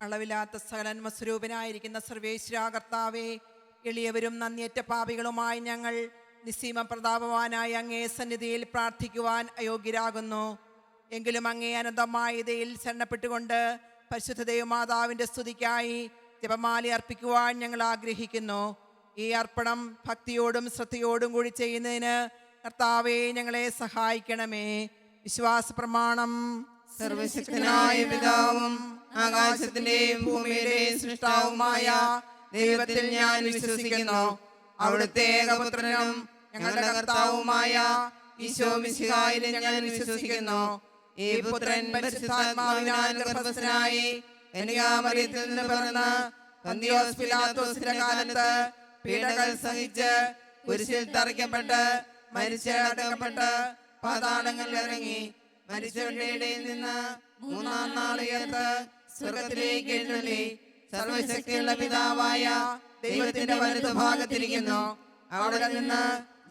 അളവില്ലാത്ത സകലന്മ സ്വരൂപനായിരിക്കുന്ന സർവേശ്വരാ കർത്താവേ, എളിയവരും നന്ദിയറ്റ പാപികളുമായി ഞങ്ങൾ നിസ്സീമ പ്രതാപവാനായ അങ്ങേ സന്നിധിയിൽ പ്രാർത്ഥിക്കുവാൻ അയോഗ്യരാകുന്നു. എങ്കിലും അങ്ങേ അനന്തമായ ദയയിൽ ശരണപ്പെട്ടുകൊണ്ട് പരിശുദ്ധ ദൈവമാതാവിൻ്റെ സ്തുതിക്കായി ജപമാല അർപ്പിക്കുവാൻ ഞങ്ങൾ ആഗ്രഹിക്കുന്നു. ഈ അർപ്പണം ഭക്തിയോടും ശ്രദ്ധയോടും കൂടി ചെയ്യുന്നതിന് കർത്താവേ ഞങ്ങളെ സഹായിക്കണമേ. വിശ്വാസ പ്രമാണം. സർവശക്തനായ പിതാവും ആകാശത്തിന്റെയും ഭൂമിയുടെയും സൃഷ്ടാവുമായ ദൈവത്തിൽ ഞാൻ വിശ്വസിക്കുന്നു. അവിടുത്തെ ഏകപുത്രനും ഞങ്ങളുടെ കർത്താവുമായ ഈശോ മിശിഹായിലും ഞാൻ വിശ്വസിക്കുന്നു. ഈ പുത്രൻ പരിശുദ്ധാത്മാവിനാൽ ഗർഭസ്ഥനായി കന്യകാമറിയത്തിൽ നിന്ന് പിറന്ന് പന്തിയോസ് പിലാത്തോസിന്റെ കാലത്ത് പീഡകൾ സഹിച്ച് കുരിശിൽ തറയ്ക്കപ്പെട്ട് മരിച്ച് അടക്കപ്പെട്ട് പാതാളങ്ങളിൽ ഇറങ്ങി മരിച്ചവരുടെ ഇടയിൽ നിന്ന് മൂന്നാം നാൾ ഉയർത്ത് സ്വർഗത്തിലേക്ക് എഴുന്നള്ളി സർവശക്തിയുള്ള പിതാവായ ദൈവത്തിന്റെ വലതുഭാഗത്തിരിക്കുന്നു. അവിടെ നിന്ന്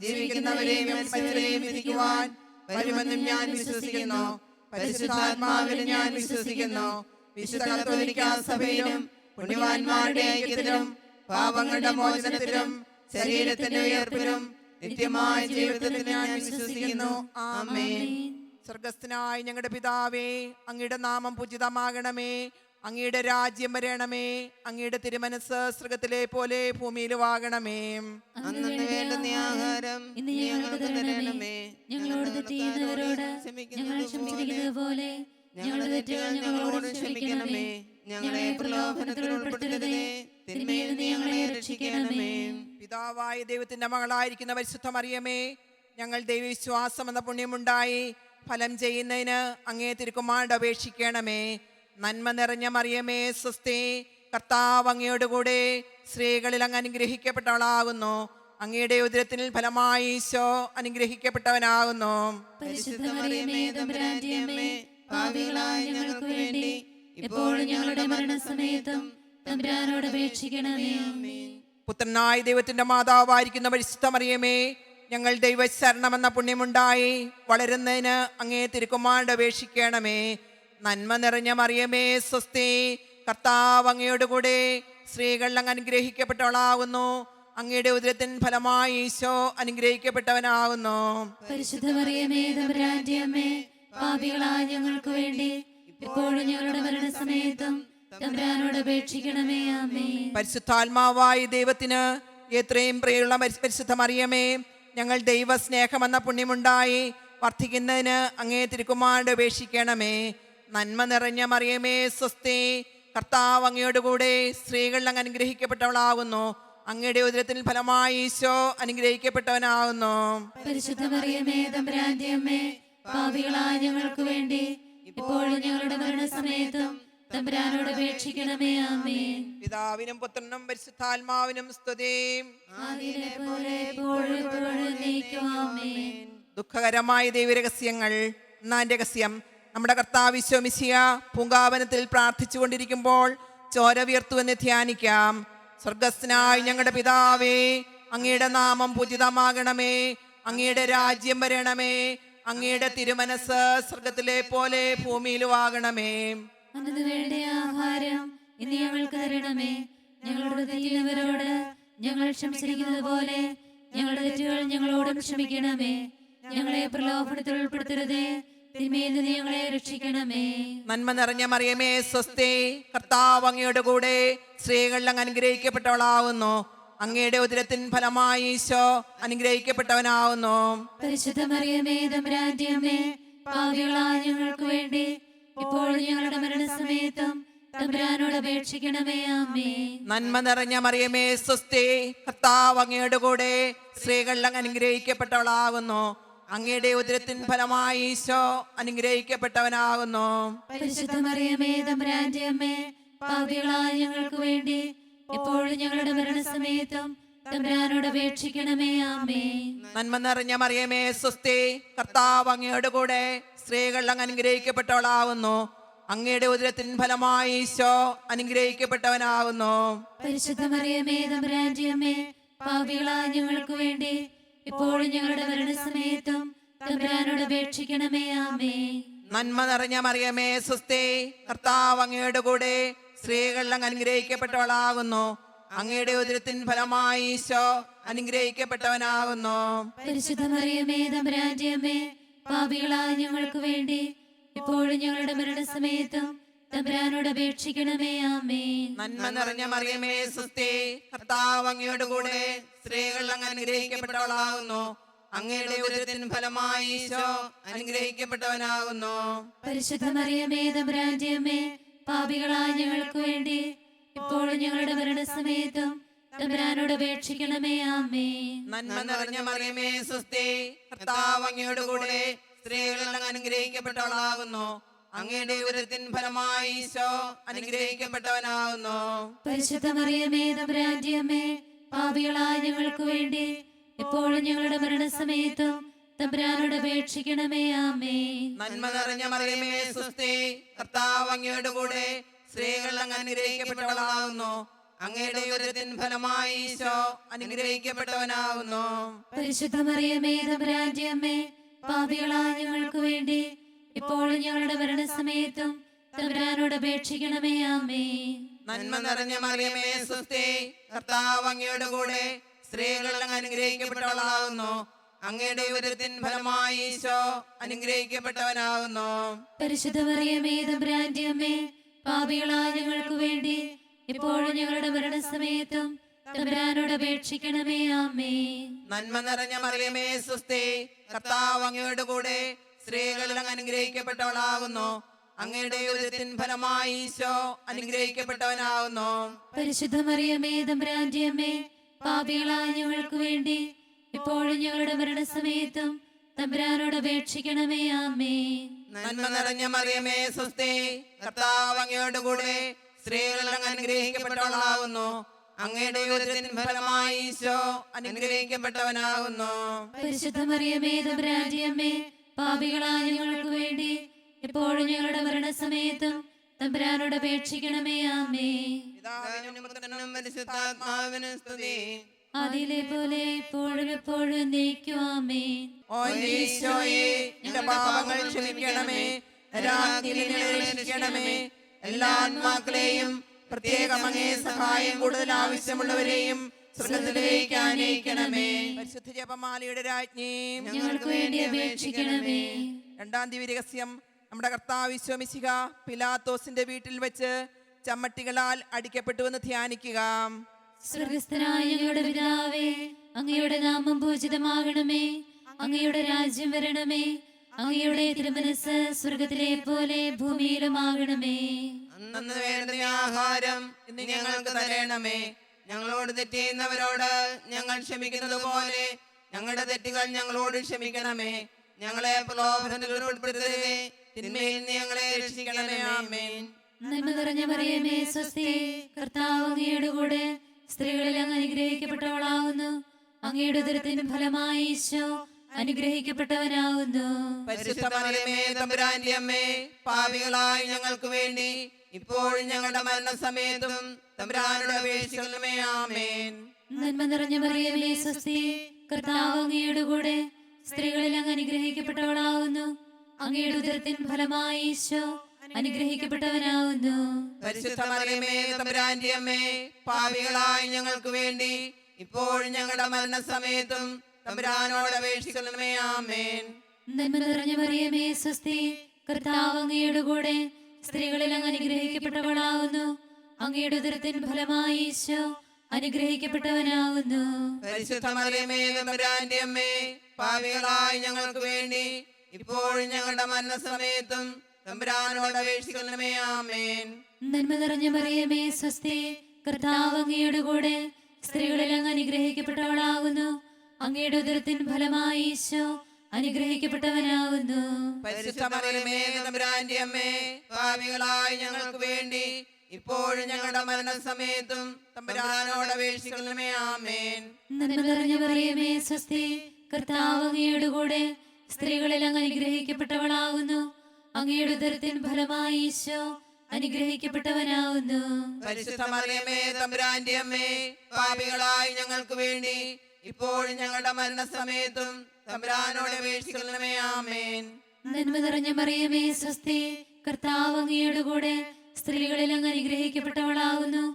ജീവിക്കുന്നവരെയും മരിച്ചവരെയും വിധിക്കുവാൻ വരുമെന്നും ഞാൻ വിശ്വസിക്കുന്നു. പരിശുദ്ധാത്മാവിലും ഞാൻ വിശ്വസിക്കുന്നു. വിശുദ്ധ കത്തോലിക്കാ സഭയിലും പുണ്യവാന്മാരുടെ ഐക്യത്തിലും പാപങ്ങളുടെ മോചനത്തിലും ശരീരത്തിന്റെ ഉയർപ്പിലും നിത്യമായ ജീവിതത്തിൽ ഞാൻ വിശ്വസിക്കുന്നു. ആമേൻ. സ്വർഗസ്ഥനായ ഞങ്ങളുടെ പിതാവേ, അങ്ങയുടെ നാമം പൂജിതമാകണമേ. അങ്ങയുടെ രാജ്യം വരണമേ. അങ്ങയുടെ തിരുമനസ് സ്വർഗത്തിലെ പോലെ ഭൂമിയിലും ആകണമേ. അന്നു വേണ്ടുന്ന ആഹാരം ഇന്ന് ഞങ്ങൾക്ക് തരണമേ. ഞങ്ങളോട് തെറ്റ് ചെയ്യുന്നവരോട് ഞങ്ങൾ ക്ഷമിച്ചിരിക്കുന്നത് പോലെ ഞങ്ങളുടെ തെറ്റുകൾ ഞങ്ങളോട് ക്ഷമിക്കണമേ. ഞങ്ങളെ പ്രലോഭനത്തിൽ ഉൾപ്പെടുത്തരുതേ, തിന്മയിൽ നിന്ന് ഞങ്ങളെ രക്ഷിക്കണമേ. പിതാവായ ദൈവത്തിന്റെ മകളായിരിക്കുന്ന പരിശുദ്ധ മറിയമേ, ഞങ്ങൾ ദൈവവിശ്വാസം എന്ന പുണ്യമുണ്ടായി ഫലം ചെയ്യുന്നതിന് അങ്ങേ തിരുക്കുമാരനോട് അപേക്ഷിക്കണമേ. നന്മ നിറഞ്ഞ മറിയമേ സ്വസ്തി, കർത്താവ് അങ്ങയോടുകൂടെ സ്ത്രീകളിൽ അങ്ങ് അനുഗ്രഹിക്കപ്പെട്ടവളാകുന്നു. അങ്ങയുടെ ഉദരത്തിൽ ഫലമായി ഈശോ അനുഗ്രഹിക്കപ്പെട്ടവനാകുന്നു. പരിശുദ്ധ മറിയമേ തമ്പുരാന്റെ അമ്മേ, പാപികളായ ഞങ്ങൾക്ക് വേണ്ടി ഇപ്പോഴും ഞങ്ങളുടെ മരണസമയത്തും തമ്പുരാനോട് അപേക്ഷിക്കണമേ. പുത്രനായ ദൈവത്തിന്റെ മാതാവായിരിക്കുന്ന പരിശുദ്ധ മറിയമേ, ഞങ്ങൾ ദൈവശരണമെന്ന പുണ്യമുണ്ടായി വളരുന്നതിന് അങ്ങേ തിരുക്കുമാരനോട് അപേക്ഷിക്കണമേ. നന്മ നിറഞ്ഞ മറിയമേ സ്വസ്തി, കർത്താവ് അങ്ങയോടുകൂടെ സ്ത്രീകളിൽ അങ്ങ് അനുഗ്രഹിക്കപ്പെട്ടവളാകുന്നു. അങ്ങയുടെ ഉദരത്തിൻ ഫലമായി ഈശോ അനുഗ്രഹിക്കപ്പെട്ടവനാകുന്നു. പരിശുദ്ധ മറിയമേ തമ്പുരാന്റെ അമ്മേ, പാപികളായ ഞങ്ങൾക്ക് വേണ്ടി ഇപ്പോഴും ഞങ്ങളുടെ മരണസമയത്തും തമ്പുരാനോട് അപേക്ഷിക്കണമേ. ആമേൻ. പരിശുദ്ധാത്മാവായ ദൈവത്തിന് എത്രയും പ്രിയമുള്ള പരിശുദ്ധ മറിയമേ, ഞങ്ങൾ ദൈവസ്നേഹമെന്ന പുണ്യമുണ്ടായി വർദ്ധിക്കുന്നതിന് അങ്ങേ തിരുക്കുമാരനോട് അപേക്ഷിക്കണമേ. നന്മ നിറഞ്ഞ മറിയമേ സ്വസ്തി, കർത്താവ് അങ്ങയോടുകൂടെ സ്ത്രീകളിൽ അങ്ങ് അനുഗ്രഹിക്കപ്പെട്ടവളാകുന്നു. അങ്ങയുടെ ഉദരത്തിൽ ഫലമായി ഈശോ അനുഗ്രഹിക്കപ്പെട്ടവനാകുന്നു. പരിശുദ്ധ മറിയമേ തമ്പുരാന്റെ അമ്മേ, പാപികളായ ഞങ്ങൾക്ക് വേണ്ടി ഇപ്പോഴും ഞങ്ങളുടെ മരണസമയത്തും തമ്പുരാനോട് അപേക്ഷിക്കണമേ. ആമേൻ. പിതാവിനും പുത്രനും പരിശുദ്ധാത്മാവിനും സ്തുതി. ആദിയിലെ പോലെ എപ്പോഴും എപ്പോഴും എന്നേക്കും. ആമേൻ. ദുഃഖകരമായ ദൈവരഹസ്യങ്ങൾ. ഒന്നാം രഹസ്യം, നമ്മുടെ കർത്താവ് ഈശോ മിശിഹാ പൂങ്കാവനത്തിൽ പ്രാർത്ഥിച്ചുകൊണ്ടിരിക്കുമ്പോൾ ചോര വിയർത്തുവെന്ന് ധ്യാനിക്കാം. സ്വർഗസ്ഥനായ ഞങ്ങളുടെ പിതാവേ, അങ്ങയുടെ നാമം പൂജിതമാകണമേ. അങ്ങയുടെ രാജ്യം വരണമേ. അങ്ങയുടെ തിരുമനസ് സ്വർഗത്തിലെ പോലെ ഭൂമിയിലും ആകണമേ. അന്നു വേണ്ട ആഹാരം ഇന്ന് ഞങ്ങൾക്ക് തരണമേ. ഞങ്ങളോട് തെറ്റിയവരോട് ഞങ്ങൾ ക്ഷമിച്ചിരിക്കുന്നത് പോലെ ഞങ്ങളുടെ തെറ്റുകൾ ഞങ്ങളോടും ക്ഷമിക്കണമേ. ഞങ്ങളെ പ്രലോഭനത്തിൽ ഉൾപ്പെടുത്തരുതേ, തിന്മയിൽ നിന്ന് ഞങ്ങളെ രക്ഷിക്കണമേ. നന്മ നിറഞ്ഞ മറിയമേ സ്വസ്തി, കർത്താവ് അങ്ങയുടെ കൂടെ സ്ത്രീകളിൽ അങ്ങ് അനുഗ്രഹിക്കപ്പെട്ടവളാവുന്നു. അങ്ങയുടെ ഉദരത്തിൻ ഫലമായി ഈശോ അനുഗ്രഹിക്കപ്പെട്ടവനാവുന്നു. പരിശുദ്ധ മറിയമേ തമ്പുരാന്റെ അമ്മേ, പാപികളായ ഞങ്ങൾക്ക് വേണ്ടി ഇപ്പോഴും ഞങ്ങളുടെ മരണസമയത്തും തമ്പുരാനോട് അപേക്ഷിക്കണമേ. ആമേൻ. നന്മ നിറഞ്ഞ മറിയമേ സ്വസ്തി, കർത്താവ് അങ്ങയുടെ കൂടെ സ്ത്രീകളിൽ അങ്ങ് അനുഗ്രഹിക്കപ്പെട്ടവളാകുന്നു. അങ്ങയുടെ ഉദരത്തിൻ ഫലമായി ഈശോ അനുഗ്രഹിക്കപ്പെട്ടവനാകുന്നു. പരിശുദ്ധ മറിയമേ തമ്പുരാന്റെ അമ്മേ, പാപികളായ ഞങ്ങൾക്ക് വേണ്ടി ഇപ്പോഴും ഞങ്ങളുടെ മരണസമയത്തും തമ്പുരാനോട് അപേക്ഷിക്കണമേ. ആമേൻ. നന്മ നിറഞ്ഞ മറിയമേ സ്വസ്തി, കർത്താവ് അങ്ങയുടെ കൂടെ സ്ത്രീകളിൽ അങ്ങ് അനുഗ്രഹിക്കപ്പെട്ടവളാകുന്നു. അങ്ങയുടെ ഉദരത്തിൻ ഫലമായി ഈശോ അനുഗ്രഹിക്കപ്പെട്ടവനാകുന്നു. പരിശുദ്ധ മറിയമേ തമ്പുരാന്റെ അമ്മേ, പാപികളായ ഞങ്ങൾക്ക് വേണ്ടി ഇപ്പോഴും ഞങ്ങളുടെ മരണസമയത്തും തമ്പുരാനോട് അപേക്ഷിക്കണമേ. ആമേൻ. നന്മ നിറഞ്ഞ മറിയമേ സ്വസ്തി, കർത്താവ് അങ്ങയുടെ കൂടെ സ്ത്രീകൾ അങ്ങ് അനുഗ്രഹിക്കപ്പെട്ടവളാകുന്നു. അങ്ങയുടെ ഉദരത്തിൻ ഫലമായി ഈശോ അനുഗ്രഹിക്കപ്പെട്ടവനാകുന്നു. പരിശുദ്ധ മറിയമേ തമ്പുരാന്റെ അമ്മേ, പാപികളായ ഞങ്ങൾക്ക് വേണ്ടി ഇപ്പോഴും ഞങ്ങളുടെ മരണസമയത്തും തമ്പുരാനോട് അപേക്ഷിക്കണമേ. ആമേൻ. നന്മ നിറഞ്ഞ മറിയമേ സുസ്തി, കർത്താവ് അങ്ങയോട് കൂടെ സ്ത്രീകൾ അങ്ങ് അനുഗ്രഹിക്കപ്പെട്ടവളാകുന്നു. അങ്ങയുടെ ഉദരത്തിൻ ഫലമായി ഈശോ അനുഗ്രഹിക്കപ്പെട്ടവനാകുന്നു. പരിശുദ്ധ മറിയമേ തമ്പുരാന്റെ അമ്മേ, പാപികളായ ഞങ്ങൾക്ക് വേണ്ടി ഇപ്പോഴും ഞങ്ങളുടെ മരണസമയത്തും തമ്പുരാനോട് അപേക്ഷിക്കണമേ. ആമേൻ. നന്മ നിറഞ്ഞ മറിയമേ സുസ്തി, കർത്താവ് അങ്ങയോട് കൂടെ സ്ത്രീകൾ അങ്ങ് അനുഗ്രഹിക്കപ്പെട്ടവളാകുന്നു. അങ്ങയുടെ ഉദരത്തിൻ ഫലമായി ഈശോ അനുഗ്രഹിക്കപ്പെട്ടവനാകുന്നു. പരിശുദ്ധ മറിയമേ തമ്പുരാന്റെ അമ്മേ, പാപികളായ ഞങ്ങൾക്ക് വേണ്ടി ഇപ്പോഴും ഞങ്ങളുടെ മരണസമയത്തും തമ്പുരാനോട് അപേക്ഷിക്കണമേ. ആമേൻ. നന്മ നിറഞ്ഞ മറിയമേ സുസ്തി, കർത്താവ് അങ്ങയോട് കൂടെ സ്ത്രീകൾ അങ്ങ് അനുഗ്രഹിക്കപ്പെട്ടവളാകുന്നു. അങ്ങയുടെ ഉദരത്തിൻ ഫലമായി ഈശോ അനുഗ്രഹിക്കപ്പെട്ടവനാകുന്നു. പരിശുദ്ധ മറിയമേ തമ്പുരാന്റെ അമ്മേ, പാപികളായ ഞങ്ങൾക്ക് വേണ്ടി ഇപ്പോഴും ഞങ്ങളുടെ മരണസമയത്തും തമ്പുരാനോട് അപേക്ഷിക്കണമേ. ആമേൻ. നന്മ നിറഞ്ഞ മറിയമേ സുസ്തി, കർത്താവ് അങ്ങയോട് കൂടെ സ്ത്രീകൾ അങ്ങ് അനുഗ്രഹിക്കപ്പെട്ടവളാകുന്നു. അങ്ങയുടെ ഉദരത്തിൻ ഫലമായി ഈശോ അനുഗ്രഹിക്കപ്പെട്ടവനാകുന്നു. പരിശുദ്ധ മറിയമേ തമ്പുരാന്റെ അമ്മേ, പാപികളായ ഞങ്ങൾക്ക് വേണ്ടി ഇപ്പോഴും ഞങ്ങളുടെ മരണസമയത്തും തമ്പുരാനോട് അപേക്ഷിക്കണമേ. ആമേൻ. നന്മ നിറഞ്ഞ മറിയമേ സുസ്തി, കർത്താവ് അങ്ങയോട് കൂടെ സ്ത്രീകൾ അങ്ങ് അനുഗ്രഹിക്കപ്പെട്ടവളാകുന്നു. അങ്ങയുടെ ഉദരത്തിൻ ഫലമായി ഈശോ അനുഗ്രഹിക്കപ്പെട്ടവനാകുന്നു. പരിശുദ്ധ മറിയമേ തമ്പുരാന്റെ അമ്മേ, പാപികളായ ഞങ്ങൾക്ക് വേണ്ടി ഇപ്പോഴും ഞങ്ങളുടെ മരണസമയത്തും തമ്പുരാനോട് അപേക്ഷിക്കണമേ. ആമേൻ. നന്മ നിറഞ്ഞ മറിയമേ സുസ്തി, കർത്താവ് അങ്ങയോട് കൂടെ സ്ത്രീകൾ അങ്ങ് അനുഗ്രഹിക്കപ്പെട്ടവളാകുന്നു. അങ്ങയുടെ ഉദരത്തിൻ ഫലമായി ഈശോ അനുഗ്രഹിക്കപ്പെട്ടവനാകുന്നു. പരിശുദ്ധ മറിയമേ തമ്പുരാന്റെ അമ്മേ, പാപികളായ ഞങ്ങൾക്ക് വേണ്ടി ഇപ്പോഴും ഞങ്ങളുടെ മരണസമയത്തും തമ്പുരാനോട് അപേക്ഷിക്കണമേ. ആമേൻ. പിതാവിനും പുത്രനും പരിശുദ്ധാത്മാവിനും സ്തുതി. അതിലെ പോലെ ഇപ്പോഴും എപ്പോഴും എന്നേക്കും. ആമേൻ. ഓ എന്റെ ഈശോയെ, എന്റെ പാപങ്ങൾ ക്ഷമിക്കണമേ, രാജ്ഞിയെ രക്ഷിക്കണമേ. എല്ലാ ആത്മാക്കളെയും പ്രത്യേകം അങ്ങേ സഹായം കൂടുതൽ ആവശ്യമുള്ളവരെയും സ്വർഗ്ഗത്തിലേക്ക് ആനയിക്കണമേ. പരിശുദ്ധ ജപമാലയുടെ രാജ്ഞി, ഞങ്ങൾക്ക് വേണ്ടി അപേക്ഷിക്കണമേ. രണ്ടാം ദിവ്യരഹസ്യം. നമ്മുടെ കർത്താവ് ഈശോ മിശിഹ പിലാത്തോസിന്റെ വീട്ടിൽ വെച്ച് ചമ്മട്ടികളാൽ അടിക്കപ്പെട്ടുവെന്ന് ധ്യാനിക്കുക. സ്വർഗസ്ഥനായ ഞങ്ങളുടെ പിതാവേ, അങ്ങയുടെ നാമം പൂജിതമാകണമേ. അങ്ങയുടെ രാജ്യം വരണമേ. അങ്ങയുടെ തിരുമനസ് സ്വർഗത്തിലെ പോലെ ഭൂമിയിലുമാകണമേ. അന്നു വേണ്ട ആഹാരം ഇന്ന് ഞങ്ങൾക്ക് തരണമേ. ഞങ്ങളോട് തെറ്റ് ചെയ്യുന്നവരോട് ഞങ്ങൾ ക്ഷമിക്കുന്നത് പോലെ ഞങ്ങളുടെ തെറ്റുകൾ ഞങ്ങളോട് ക്ഷമിക്കണമേ. ഞങ്ങളെ പ്രലോഭനത്തിൽ ഉൾപ്പെടുത്തരുതേ, തിന്മയിൽ നിന്ന് ഞങ്ങളെ രക്ഷിക്കണമേ. ആമേൻ. നന്മ നിറഞ്ഞ മറിയമേ സ്വസ്തി, കർത്താവ് അങ്ങയുടെ കൂടെ സ്ത്രീകളിൽ അങ്ങ് അനുഗ്രഹിക്കപ്പെട്ടവളാകുന്നു. അങ്ങയുടെ ഉദരത്തിൻ ഫലമായി ഈശോ അനുഗ്രഹിക്കപ്പെട്ടവനാകുന്നു. പരിശുദ്ധ മറിയമേ തമ്പുരാന്റെ അമ്മേ, പാപികളായ ഞങ്ങൾക്ക് വേണ്ടി ഇപ്പോഴും ഞങ്ങളുടെ മരണസമയത്തും തമ്പുരാനോട് അപേക്ഷിക്കണമേ. ആമേൻ. നന്മ നിറഞ്ഞ മറിയമേ സ്വസ്തി, കർത്താവ് അങ്ങയുടെ കൂടെ സ്ത്രീകളിൽ അങ്ങ് അനുഗ്രഹിക്കപ്പെട്ടവളാകുന്നു. അങ്ങയുടെ ഉദരത്തിൻ ഫലമായി ഈശോ അനുഗ്രഹിക്കപ്പെട്ടവനാകുന്നു. പരിശുദ്ധ മറിയമേ തമ്പുരാന്റെ അമ്മേ, പാപികളായ ഞങ്ങൾക്ക് വേണ്ടി ഇപ്പോഴും ഞങ്ങളുടെ മരണസമയത്തും തമ്പുരാനോട് അപേക്ഷിക്കണമേ. ആമേൻ. നന്മ നിറഞ്ഞ മറിയമേ സ്വസ്തി, കർത്താവ് അങ്ങയുടെ കൂടെ സ്ത്രീകളിൽ അങ്ങ് അനുഗ്രഹിക്കപ്പെട്ടവളാകുന്നു. അങ്ങയുടെ ഉദരത്തിൻ ഫലമായി ഈശോ അനുഗ്രഹിക്കപ്പെട്ടവനാകുന്നു. പരിശുദ്ധ മറിയമേ തമ്പുരാന്റെ അമ്മേ, പാപികളായ ഞങ്ങൾക്ക് വേണ്ടി ഇപ്പോഴും ഞങ്ങളുടെ മരണസമയത്തും തമ്പുരാനോട് അപേക്ഷിക്കണമേ. ആമേൻ. നന്മ നിറഞ്ഞ മറിയമേ സ്വസ്തി, കർത്താവ് അങ്ങയുടെ കൂടെ സ്ത്രീകളിൽ അങ്ങ് അനുഗ്രഹിക്കപ്പെട്ടവളാകുന്നു. അങ്ങയുടെ ഉദരത്തിൻ ഫലമായി ഈശോ അനുഗ്രഹിക്കപ്പെട്ടവനാകുന്നു. പരിശുദ്ധ മറിയമേ തമ്പുരാന്റെ അമ്മേ, പാപികളായ ഞങ്ങൾക്ക് വേണ്ടി ഇപ്പോഴും ഞങ്ങളുടെ മരണസമയത്തും തമ്പുരാനോട് അപേക്ഷിക്കണമേ. ആമേൻ. നന്മ നിറഞ്ഞ മറിയമേ സ്വസ്തി, കർത്താവ് അങ്ങയുടെ കൂടെ സ്ത്രീകളിൽ അങ്ങ് അനുഗ്രഹിക്കപ്പെട്ടവളാകുന്നു. അങ്ങയുടെ ഉദരത്തിൻ ഫലമായി ഈശോ അനുഗ്രഹിക്കപ്പെട്ടവനാകുന്നു. പരിശുദ്ധ മറിയമേ തമ്പുരാന്റെ അമ്മേ, പാപികളായ ഞങ്ങൾക്ക് വേണ്ടി ഇപ്പോഴും ഞങ്ങളുടെ മരണസമയത്തും തമ്പുരാനോട് അപേക്ഷിക്കണമേ. ആമേൻ. നന്മ നിറഞ്ഞ മറിയമേ സ്വസ്തി, കർത്താവ് അങ്ങയുടെ കൂടെ സ്ത്രീകളിൽ അങ്ങ് അനുഗ്രഹിക്കപ്പെട്ടവളാകുന്നു.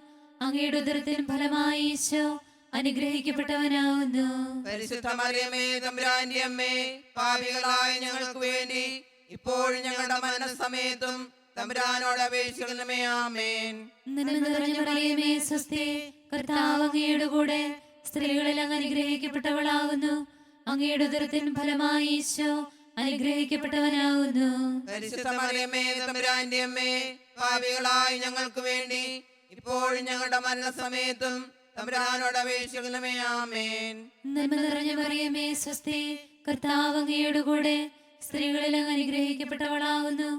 അങ്ങയുടെ ഉദരത്തിൻ ഫലമായി ഈശോ അനുഗ്രഹിക്കപ്പെട്ടവനാകുന്നു. പരിശുദ്ധ മറിയമേ തമ്പുരാന്റെ അമ്മേ, പാപികളായ ഞങ്ങൾക്ക് വേണ്ടി ഇപ്പോഴും ഞങ്ങളുടെ മരണസമയത്തും തമ്പുരാനോട് അപേക്ഷിക്കണമേ. ആമേൻ. നന്മ നിറഞ്ഞ മറിയമേ സ്വസ്തി, കർത്താവ് അങ്ങയുടെ കൂടെ സ്ത്രീകളിൽ അങ്ങ് അനുഗ്രഹിക്കപ്പെട്ടവളാകുന്നു. അങ്ങയുടെ ഉദരത്തിൻ ഫലമായി ഈശോ അനുഗ്രഹിക്കപ്പെട്ടവനാകുന്നു. പരിശുദ്ധ മറിയമേ തമ്പുരാന്റെ അമ്മേ, പാപികളായ ഞങ്ങൾക്ക് വേണ്ടി ഇപ്പോഴും ഞങ്ങളുടെ മരണസമയത്തും തമ്പുരാനോട് അപേക്ഷിക്കണമേ. ആമേൻ. നന്മ നിറഞ്ഞ മറിയമേ സ്വസ്തി, കർത്താവ് അങ്ങയുടെ കൂടെ സ്ത്രീകളിൽ അങ്ങ് അനുഗ്രഹിക്കപ്പെട്ടവളാകുന്നു.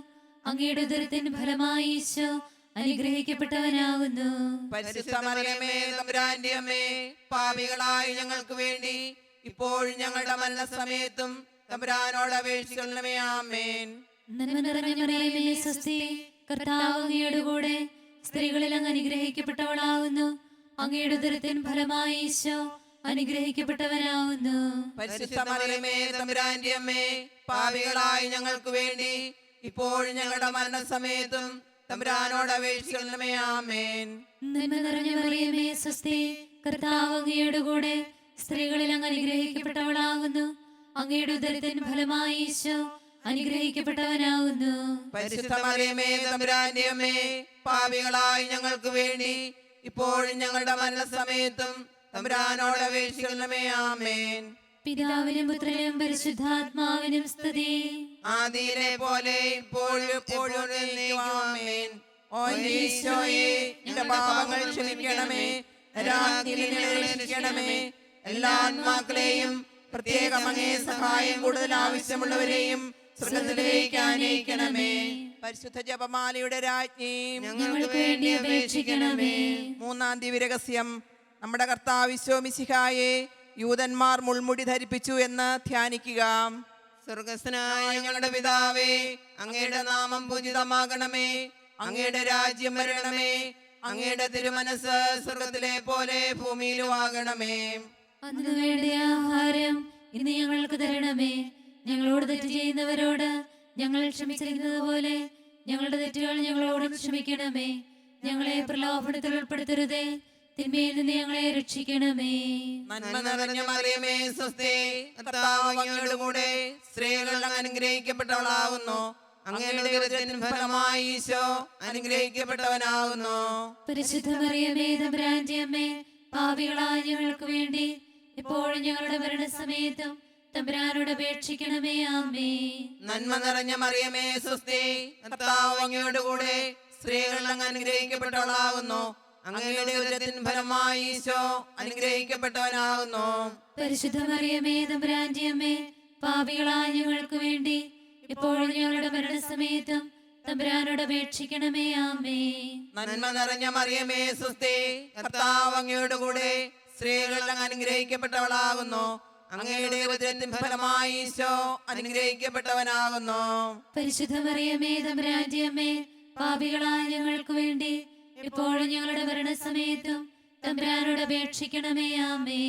അങ്ങയുടെ ഉദരത്തിൻ ഫലമായി ഈശോ അനുഗ്രഹിക്കപ്പെട്ടവനാകുന്നു. പരിശുദ്ധ മറിയമേ തമ്പുരാന്റെ അമ്മേ, പാപികളായ ഞങ്ങൾക്ക് വേണ്ടി ഇപ്പോഴും ഞങ്ങളുടെ മരണസമയത്തും തമ്പുരാനോട് അപേക്ഷിക്കണമേ. ആമേൻ. നന്മ നിറഞ്ഞ മറിയമേ സ്വസ്തി, കർത്താവ് അങ്ങയുടെ കൂടെ സ്ത്രീകളിൽ അങ്ങ് അനുഗ്രഹിക്കപ്പെട്ടവളാകുന്നു. അങ്ങയുടെ ഉദരത്തിൻ ഫലമായി ഈശോ അനുഗ്രഹിക്കപ്പെട്ടവനാകുന്നു. പരിശുദ്ധ മറിയമേ തമ്പുരാന്റെ അമ്മേ, പാപികളായ ഞങ്ങൾക്ക് വേണ്ടി ഇപ്പോഴും ഞങ്ങളുടെ മരണസമയത്തും തമ്പുരാനോട് അപേക്ഷിക്കണമേ. ആമേൻ. നന്മ നിറഞ്ഞ മറിയമേ സ്വസ്തി, കർത്താവ് അങ്ങയുടെ കൂടെ സ്ത്രീകളിൽ അങ്ങ് അനുഗ്രഹിക്കപ്പെട്ടവളാകുന്നു. അങ്ങയുടെ ഉദരത്തിൻ ഫലമായി ഈശോ അനുഗ്രഹിക്കപ്പെട്ടവനാകുന്നു. പരിശുദ്ധ മറിയമേ തമ്പുരാന്റെ അമ്മേ, പാപികളായ ഞങ്ങൾക്ക് വേണ്ടി ഇപ്പോഴും ഞങ്ങളുടെ മരണസമയത്തും തമ്പുരാനോട് അപേക്ഷിക്കണമേ. ആമേൻ. പിതാവിനും പുത്രനും പരിശുദ്ധാത്മാവിനും സ്തുതി. ആദിയിലെ പോലെ ഇപ്പോഴും എപ്പോഴും എന്നേക്കും. ആമേൻ. ഓ ഈശോയേ, എന്റെ പാപങ്ങൾ ക്ഷമിക്കണമേ, രക്ഷിക്കണമേ. എല്ലാ ആത്മാക്കളെയും പ്രത്യേകം അങ്ങേ സഹായം കൂടുതൽ ആവശ്യമുള്ളവരെയും സ്വർഗ്ഗത്തിലേക്ക് ആനയിക്കണമേ. പരിശുദ്ധ ജപമാലയുടെ രാജ്ഞിയും ഞങ്ങൾക്ക് വേണ്ടി അപേക്ഷിക്കണമേ. മൂന്നാം ദിവ്യരഹസ്യം. നമ്മുടെ കർത്താവ് ഈശോ മിശിഹായെ യൂതന്മാർ മുൾമുടി ധരിപ്പിച്ചു എന്ന് ധ്യാനിക്കുക. സ്വർഗസ്ഥനായ ഞങ്ങളുടെ പിതാവേ, അങ്ങയുടെ നാമം പൂജിതമാകണമേ, അങ്ങയുടെ രാജ്യം വരണമേ, അങ്ങയുടെ തിരുമനസ് സ്വർഗത്തിലെ പോലെ ഭൂമിയിലും ആകണമേ. അന്ന് വേണ്ട ആഹാരം ഇന്ന് ഞങ്ങൾക്ക് തരണമേ. ഞങ്ങളോട് തെറ്റ് ചെയ്യുന്നവരോട് ഞങ്ങൾ ക്ഷമിച്ചിരിക്കുന്നത് പോലെ ഞങ്ങളുടെ തെറ്റുകൾ ഞങ്ങളോടും ക്ഷമിക്കണമേ. ഞങ്ങളെ പ്രലോഭനത്തിൽ ഉൾപ്പെടുത്തരുതേ, തിന്മയിൽ നിന്ന് ഞങ്ങളെ രക്ഷിക്കണമേ. നന്മ നിറഞ്ഞ മറിയമേ സ്വസ്തി, കർത്താവ് അങ്ങയുടെ കൂടെ സ്ത്രീകൾ അങ്ങ് അനുഗ്രഹിക്കപ്പെട്ടവളാകുന്നു. അങ്ങയുടെ ഉദരത്തിൻ ഫലമായി ഈശോ അനുഗ്രഹിക്കപ്പെട്ടവനാകുന്നു. പരിശുദ്ധ മറിയമേ തമ്പുരാന്റെ അമ്മേ, പാപികളായ ഞങ്ങൾക്ക് വേണ്ടി ഇപ്പോഴും ഞങ്ങളുടെ മരണസമയത്തും തമ്പുരാനോട് അപേക്ഷിക്കണമേ. ആമേ. നന്മ നിറഞ്ഞ മറിയമേ സ്വസ്തി, കർത്താവ് അങ്ങയുടെ കൂടെ സ്ത്രീകൾ അങ്ങ് അനുഗ്രഹിക്കപ്പെട്ടവളാകുന്നു. അങ്ങയുടെ ഉദരത്തിൻ ഫലമായി ഈശോ അനുഗ്രഹിക്കപ്പെട്ടവനാകുന്നു. പരിശുദ്ധ മറിയമേ തമ്പുരാന്റെ അമ്മേ, പാപികളായ ഞങ്ങൾക്ക് വേണ്ടി ഇപ്പോഴും ഞങ്ങളുടെ മരണസമയത്തും തമ്പുരാനോട് അപേക്ഷിക്കണമേ. ആമേ. നന്മ നിറഞ്ഞ മറിയമേ സ്വസ്തി, കർത്താവ് അങ്ങയുടെ കൂടെ സ്ത്രീകൾ അങ്ങ് അനുഗ്രഹിക്കപ്പെട്ടവളാകുന്നു. അങ്ങയുടെ ഉദരത്തിൻ ഫലമായി ഈശോ അനുഗ്രഹിക്കപ്പെട്ടവനാകുന്നു. പരിശുദ്ധ മറിയമേ തമ്പുരാന്റെ അമ്മേ, പാപികളായ ഞങ്ങൾക്ക് വേണ്ടി ഇപ്പോഴും ഞങ്ങളുടെ മരണസമയത്തും തമ്പുരാനോട് അപേക്ഷിക്കണമേ. ആമേ.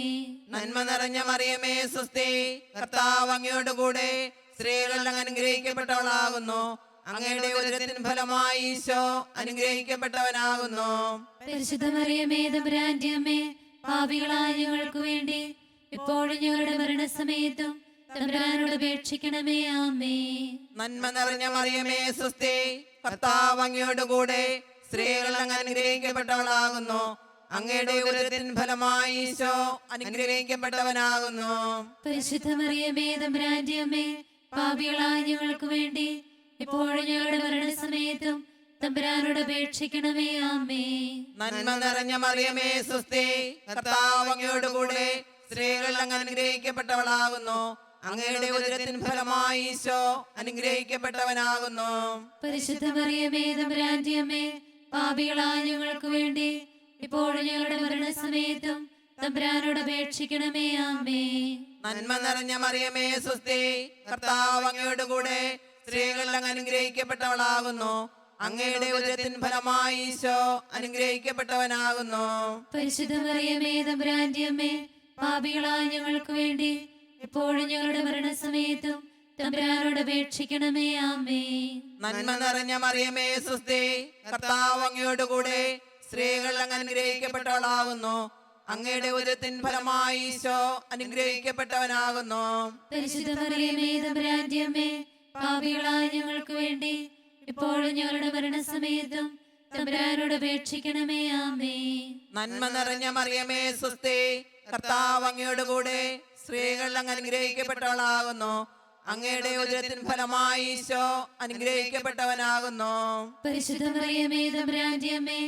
നന്മ നിറഞ്ഞ മറിയമേ സ്വസ്തി, കർത്താവ് അങ്ങയുടെ കൂടെ സ്ത്രീകൾ അങ്ങ് അനുഗ്രഹിക്കപ്പെട്ടവളാകുന്നു. അങ്ങയുടെ ഉദരത്തിൻ ഫലമായി ഈശോ അനുഗ്രഹിക്കപ്പെട്ടവനാകുന്നു. പരിശുദ്ധ മറിയമേ തമ്പുരാന്റെ അമ്മേ, പാപികളായ ഞങ്ങൾക്ക് വേണ്ടി ഇപ്പോഴും ഞങ്ങളുടെ മരണസമയത്തും തമ്പുരാനോട് അപേക്ഷിക്കണമേ. ആമേ. നന്മ നിറഞ്ഞ മറിയമേ സ്വസ്തി, കർത്താവ് അങ്ങയുടെ കൂടെ സ്ത്രീകൾ അങ്ങ് അനുഗ്രഹിക്കപ്പെട്ടവളാകുന്നു. അങ്ങയുടെ ഉദരത്തിൻ ഫലമായി ഈശോ അനുഗ്രഹിക്കപ്പെട്ടവനാകുന്നു. പരിശുദ്ധ മറിയമേ തമ്പുരാന്റെ അമ്മേ, പാപികളായ ഞങ്ങൾക്ക് വേണ്ടി ഇപ്പോഴും ഞങ്ങളുടെ മരണസമയത്തും തമ്പുരാനോട് അപേക്ഷിക്കണമേ. ആമേ. നന്മ നിറഞ്ഞ മറിയമേ സ്വസ്തി, കർത്താവ് അങ്ങയുടെ കൂടെ സ്ത്രീകൾ അങ്ങ് അനുഗ്രഹിക്കപ്പെട്ടവളാകുന്നു. അങ്ങയുടെ ഉദരത്തിൻ ഫലമായി ഈശോ അനുഗ്രഹിക്കപ്പെട്ടവനാകുന്നു. പരിശുദ്ധ മറിയമേ തമ്പുരാന്റെ അമ്മേ, പാപികളായ ഞങ്ങൾക്ക് വേണ്ടി ഇപ്പോഴും ഞങ്ങളുടെ മരണസമയത്തും തമ്പുരാനോട് അപേക്ഷിക്കണമേ. ആമേ. നന്മ നിറഞ്ഞ മറിയമേ സ്വസ്തി, കർത്താവ് അങ്ങയുടെ കൂടെ സ്ത്രീകൾ അങ്ങ് അനുഗ്രഹിക്കപ്പെട്ടവളാകുന്നു. അങ്ങയുടെ ഉദരത്തിൻ ഫലമായി ഈശോ അനുഗ്രഹിക്കപ്പെട്ടവനാകുന്നു. പരിശുദ്ധ മറിയമേ തമ്പുരാന്റെ അമ്മേ, പാപികളായ ഞങ്ങൾക്ക് വേണ്ടി ഇപ്പോഴും ഞങ്ങളുടെ മരണസമയത്തും തമ്പുരാനോട് അപേക്ഷിക്കണമേ. ആമേ. നന്മ നിറഞ്ഞ മറിയമേ സ്വസ്തി, കർത്താവ് അങ്ങയോടുകൂടെ സ്ത്രീകൾ അങ്ങ് അനുഗ്രഹിക്കപ്പെട്ടവളാകുന്നു. അങ്ങയുടെ ഉദരത്തിൻ ഫലമായി ഈശോ അനുഗ്രഹിക്കപ്പെട്ടവനാകുന്നു. പരിശുദ്ധ മറിയമേ തമ്പുരാന്റെ അമ്മേ, പാപികളായ ഞങ്ങൾക്ക് വേണ്ടി ഇപ്പോഴും ഞങ്ങളുടെ മരണസമയത്തും തമ്പുരാനോട് അപേക്ഷിക്കണമേ. ആമേ. നന്മ നിറഞ്ഞ മറിയമേ സ്വസ്തി, കർത്താവ് അങ്ങയോടുകൂടെ സ്ത്രീകൾ അങ്ങ് അനുഗ്രഹിക്കപ്പെട്ടവളാകുന്നു. അങ്ങയുടെ ഉദരത്തിൻ ഫലമായി ഈശോ അനുഗ്രഹിക്കപ്പെട്ടവനാകുന്നു. പരിശുദ്ധ മറിയമേ തമ്പുരാന്റെ അമ്മേ,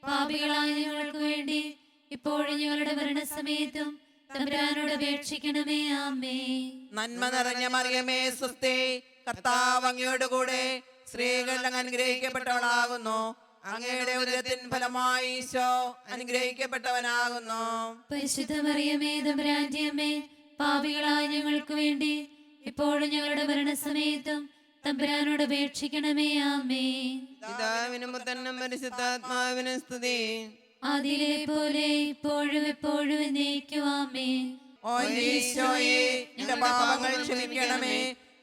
പാപികളായ ഞങ്ങൾക്ക് വേണ്ടി ഇപ്പോഴും ഞങ്ങളുടെ മരണസമയത്തും തമ്പുരാനോട് അപേക്ഷിക്കണമേ. ആമേ. നന്മ നിറഞ്ഞ മറിയമേ സ്വസ്തി, കർത്താവ് അങ്ങയോടുകൂടെ സ്ത്രീകൾ അങ്ങ് അനുഗ്രഹിക്കപ്പെട്ടവളാകുന്നു. അങ്ങയുടെ ഉദരത്തിൻ ഫലമായി ഈശോ അനുഗ്രഹിക്കപ്പെട്ടവനാകുന്നു. പരിശുദ്ധ മറിയമേ തമ്പുരാന്റെ അമ്മേ, പാപികളായ ഞങ്ങൾക്ക് വേണ്ടി ഇപ്പോഴും ഞങ്ങളുടെ മരണസമയത്തും തമ്പുരാനോട് അപേക്ഷിക്കണമേ. ആമേ. പിതാവിനും പുത്രനും പരിശുദ്ധാത്മാവിനും സ്തുതി. അതിലെ പോലെ ഇപ്പോഴും എപ്പോഴും എന്നേക്കും. ആമേ. ഓ ഈശോയേ, എന്റെ പാപങ്ങൾ ക്ഷമിക്കണമേ,